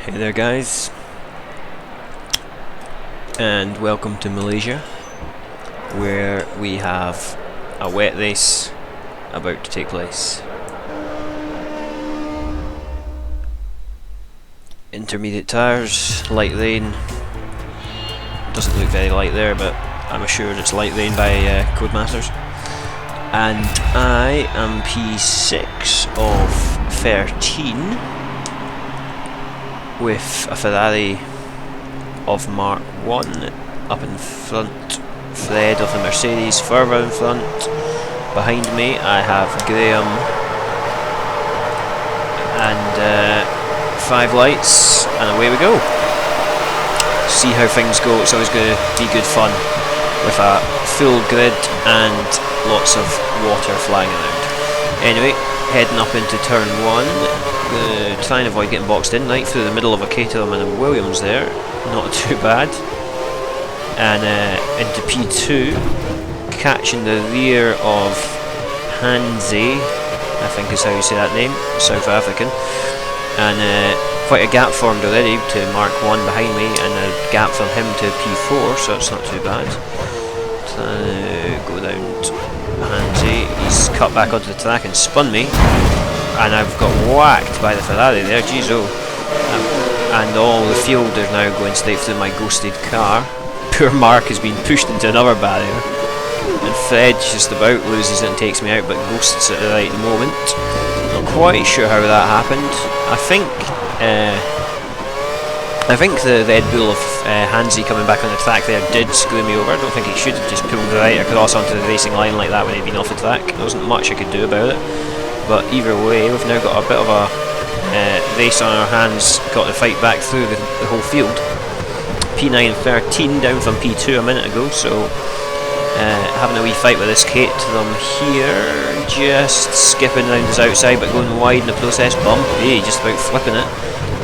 Hey there guys, and welcome to Malaysia, where we have a wet race about to take place. Intermediate tyres, light rain. Doesn't look very light there, but I'm assured it's light rain by Codemasters. And I am P6 of 13 with a Ferrari of Mark 1 up in front, Fred of the Mercedes further in front. Behind me I have Graham and 5 lights, and away we go. See how things go. It's always going to be good fun with a full grid and lots of water flying around. Anyway, heading up into turn 1, try and avoid getting boxed in, right through the middle of a Caterham and a Williams there, not too bad. And into P2, catching the rear of Hansi, I think is how you say that name, South African. And quite a gap formed already to Mark 1 behind me, and a gap from him to P4, so it's not too bad. Go round Hansi, he's cut back onto the track and spun me, and I've got whacked by the Ferrari there, jeez oh. And all the field is now going straight through my ghosted car. Poor Mark has been pushed into another barrier, and Fred just about loses it and takes me out, but ghosts at the right moment. Not quite sure how that happened. I think the Red Bull of Hansi coming back on the track there did screw me over. I don't think he should have just pulled right across onto the racing line like that when he'd been off the track. There wasn't much I could do about it. But either way, we've now got a bit of a race on our hands. Got to fight back through the whole field. P9 13 down from P2 a minute ago, so having a wee fight with this Caterham here. Just skipping around his outside but going wide in the process. Bumpy, just about flipping it.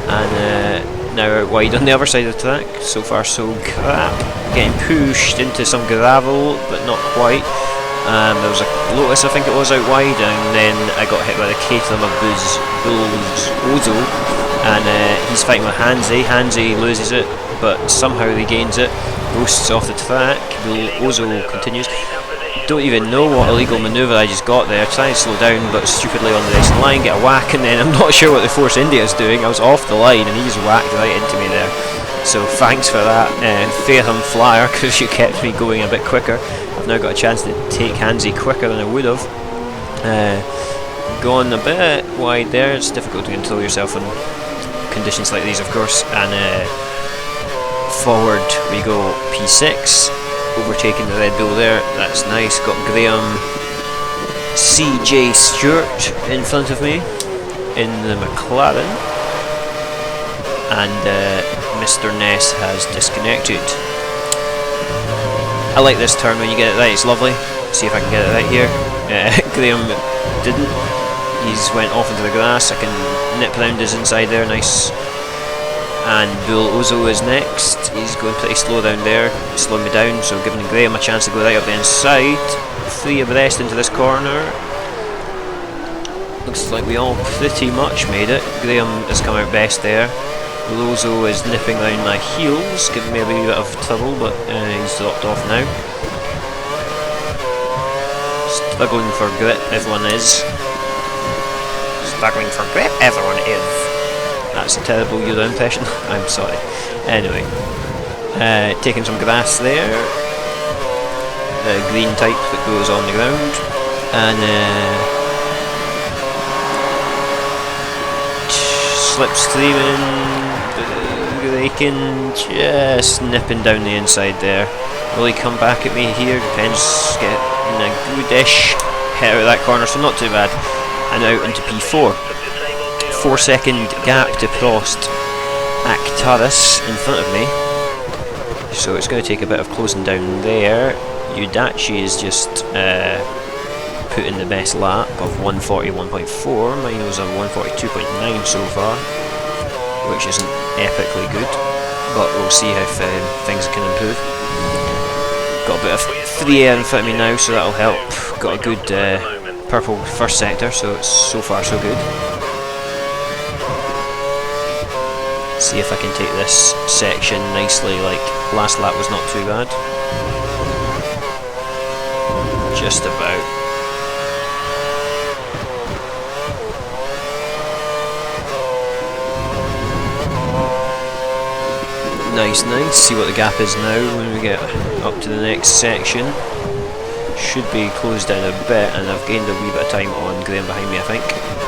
And now out wide on the other side of the track. So far so crap. Getting pushed into some gravel, but not quite. There was a Lotus, I think it was, out wide, and then I got hit by the Caterham of Bulls Ozo, and he's fighting with Hansi. Hansi loses it, but somehow regains it. Ghosts off the track. Ozo continues. Don't even know what illegal manoeuvre I just got there. Trying to slow down, but stupidly on the racing line, get a whack, and then I'm not sure what the Force India is doing. I was off the line, and he just whacked right into me there. So thanks for that, Fairham Flyer, because you kept me going a bit quicker. I've now got a chance to take Hansi quicker than I would have. Gone a bit wide there. It's difficult to control yourself in conditions like these, of course. And forward we go, P6. Overtaking the Red Bull there, that's nice. Got Graham CJ Stewart in front of me in the McLaren, and Mr. Ness has disconnected. I like this turn when you get it right, it's lovely. See if I can get it right here. Graham didn't, he's went off into the grass. I can nip round his inside there, nice. And Bull Ozo is next. He's going pretty slow down there, slowing me down, so giving Graham a chance to go right up the inside. 3 abreast into this corner. Looks like we all pretty much made it. Graham has come out best there. Ozo is nipping round my heels, giving me a wee bit of trouble, but he's dropped off now. Struggling for grip, everyone is. Struggling for grip, everyone is. That's a terrible Euro impression. I'm sorry. Anyway, taking some grass there. The green type that goes on the ground, and slipstreaming, braking, just nipping down the inside there. Will he come back at me here? Depends. Getting a goodish hit out of that corner, so not too bad. And out into P4. 4-second gap to Prost Actaris in front of me, so it's going to take a bit of closing down there. Udachi is just put in the best lap of 141.4. Mine was a 142.9 so far, which isn't epically good, but we'll see how things can improve. Got a bit of free air in front of me now, so that'll help. Got a good purple first sector, so it's so far so good. See if I can take this section nicely, like last lap was not too bad. Just about. Nice, nice. See what the gap is now when we get up to the next section. Should be closed down a bit, and I've gained a wee bit of time on Graham behind me, I think.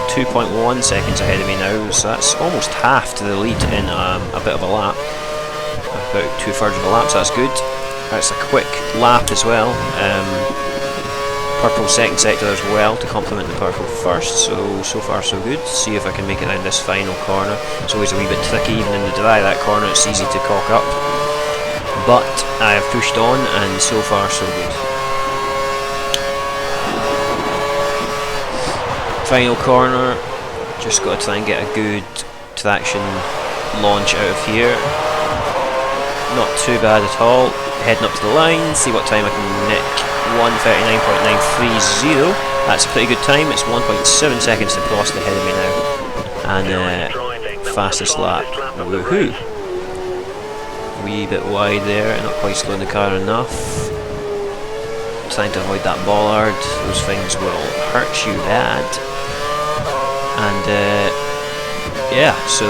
2.1 seconds ahead of me now, so that's almost half to the lead in a bit of a lap. About 2/3 of a lap, so that's good. That's a quick lap as well. Purple second sector as well to complement the purple first, so far so good. See if I can make it down this final corner. It's always a wee bit tricky, even in the dry, that corner, it's easy to cock up. But I have pushed on, and so far so good. Final corner, just got to try and get a good traction launch out of here. Not too bad at all. Heading up to the line, see what time I can nick. 1:39.930. That's a pretty good time. It's 1.7 seconds to Prost ahead of me now. And fastest lap. Woohoo! Wee bit wide there, not quite slowing the car enough. Trying to avoid that bollard. Those things will hurt you bad. And yeah, so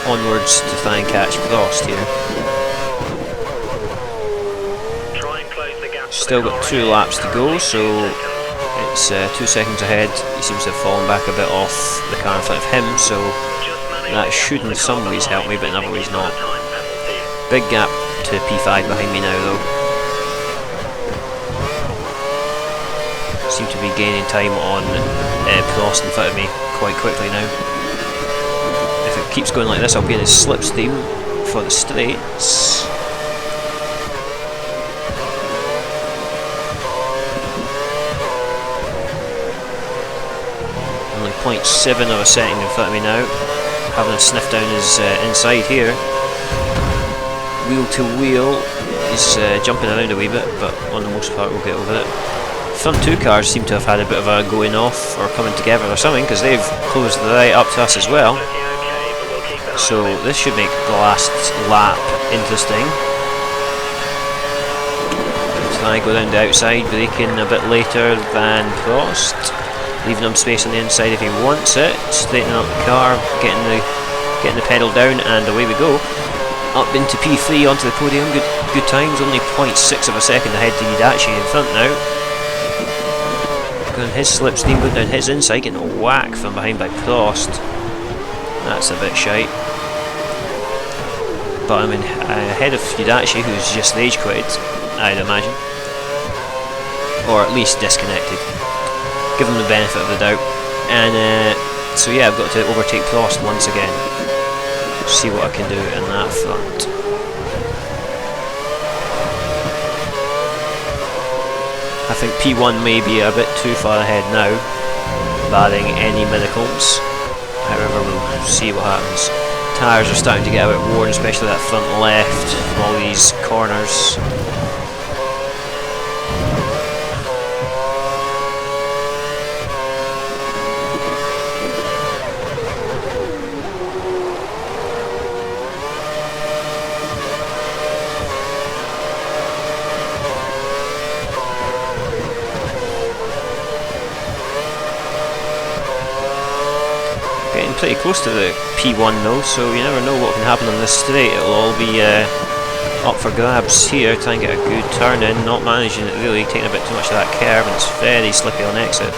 onwards to try and catch Prost here. Still got 2 laps to go, so it's 2 seconds ahead. He seems to have fallen back a bit off the car in front of him, so that should in some ways help me, but in other ways not. Big gap to P5 behind me now though. Seem to be gaining time on Prost in front of me quite quickly now. If it keeps going like this, I'll be in his slipstream for the straights. Only 0.7 of a second in front of me now. Having a sniff down his inside here. Wheel to wheel, he's jumping around a wee bit, but on the most part we'll get over it. Front 2 cars seem to have had a bit of a going off or coming together or something, because they've closed right up to us as well. So this should make the last lap interesting. Try and go down the outside, braking a bit later than Prost, leaving him space on the inside if he wants it. Straightening up the car, getting the pedal down, and away we go. Up into P3 onto the podium. Good times. Only 0.6 of a second ahead to Yudachi in front now. Going his slipstream, going down his inside, getting a whack from behind by Prost. That's a bit shite. But I'm ahead of Yudachi, who's just rage quitted, I'd imagine. Or at least disconnected. Give him the benefit of the doubt. And so yeah, I've got to overtake Prost once again. See what I can do in that front. I think P1 may be a bit too far ahead now, barring any miracles. However, we'll see what happens. Tyres are starting to get a bit worn, especially that front left from all these corners. Pretty close to the P1 though, so you never know what can happen on this straight. It'll all be up for grabs here. Try and get a good turn in, not managing it really, taking a bit too much of that curve, and it's very slippy on exit.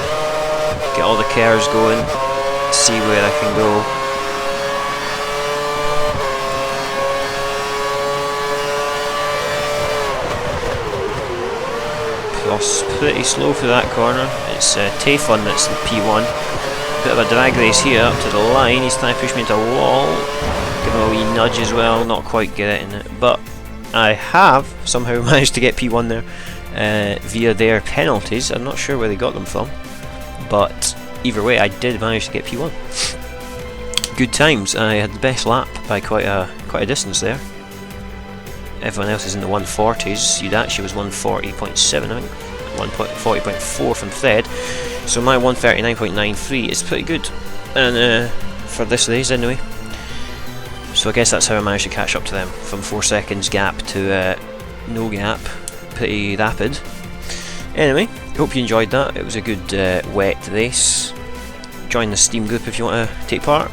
Get all the curves going, see where I can go. Cross pretty slow through that corner. It's Tayfun that's the P1. Bit of a drag race here up to the line. He's trying to push me into a wall. Give him a wee nudge as well, not quite getting it, but I have somehow managed to get P1 there via their penalties. I'm not sure where they got them from, but either way I did manage to get P1. Good times. I had the best lap by quite a distance there. Everyone else is in the 140s. Yudachi was 140.7, I think. 140.4 from Fred. So my 139.93 is pretty good, and for this race anyway. So I guess that's how I managed to catch up to them, from 4 seconds gap to no gap. Pretty rapid. Anyway, hope you enjoyed that. It was a good wet race. Join the Steam group if you want to take part.